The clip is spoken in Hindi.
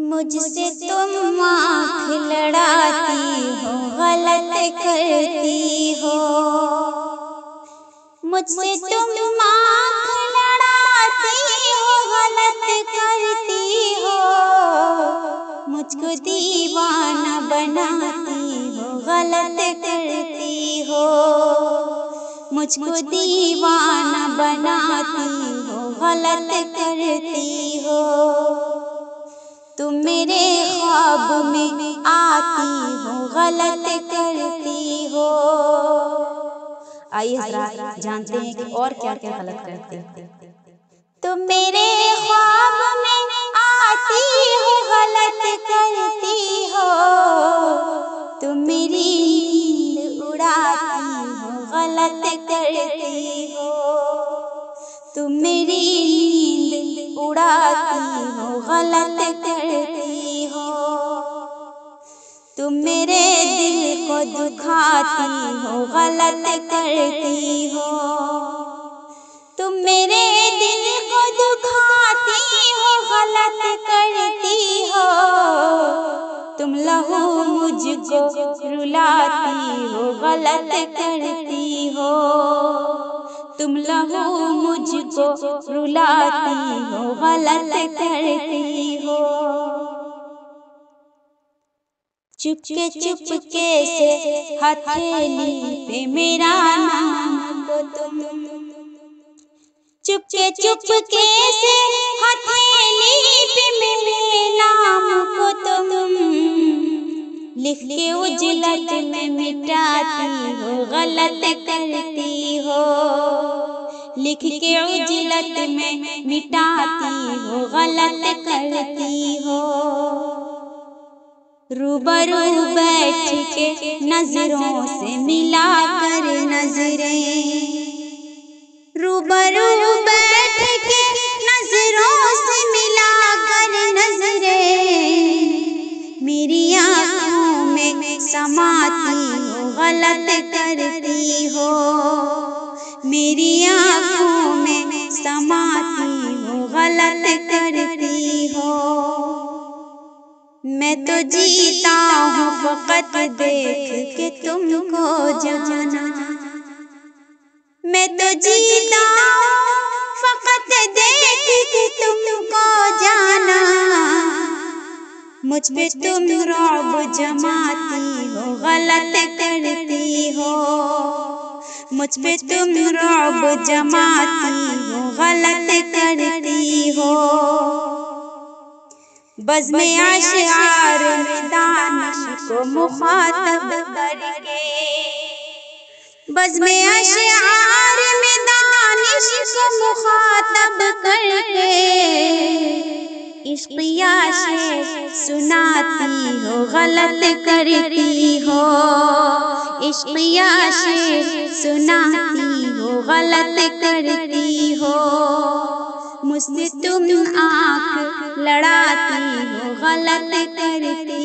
मुझसे तुम आँख लड़ाती हो, गलत करती हो। मुझसे तुम आँख लड़ाती हो, गलत करती हो। मुझको दीवाना बनाती हो, गलत करती हो। मुझको दीवाना बनाती हो, गलत करती हो। तुम मेरे ख्वाब में आती हो, गलत करती हो। आइए हज़रात जानते हैं कि और क्या क्या गलत करते हैं। तुम मेरे ख्वाब में आती हो, गलत करती हो। तुम मेरी नींद उड़ाती हो, गलत करती हो। तुम मेरी नींद उड़ाती हो, गलत करती हो। तुम मेरे दिल को दुखाती हो, गलत करती हो। तुम मेरे दिल को दुखाती हो, गलत करती हो। तुम लहू मुझको रुलाती हो, गलत करती हो। तुम लहू मुझको रुलाती हो, गलत करती हो। चुपके से हथेली पे मेरा नाम को तुम, चुपके से हथेली पे मेरे नाम को तुम लिख के उजलत में मिटाती हो, गलत करती हो। लिख के उजलत में मिटाती हो, गलत करती हो। रूबरू बैठ के नजरों से मिला कर नजरें, रूबरू बैठ के नजरों से मिला कर नजरें मेरी आँखों में समाती हो, गलत करती हो। मेरी आँखों में समाती हो, गलत करती हो। मैं तो जीता हूँ फकत देख के तुमको जाना। मैं तो जीता हूँ फकत देख के तुमको जाना। मुझ पे तुम रौब जमाती हो, गलत करती हो। मुझ पे तुम रौब जमाती हो, गलत करती हो। बज़्म अशआर में दानिश को मुखातब करके, बज़्म अशआर में दानिश को मुखातब करके इश्क़िया शेर सुनाती हो, गलत करती हो। इश्क़िया शेर सुनाती हो, गलत करती हो। मुझसे तुम आँख लड़ाती हो, गलत करती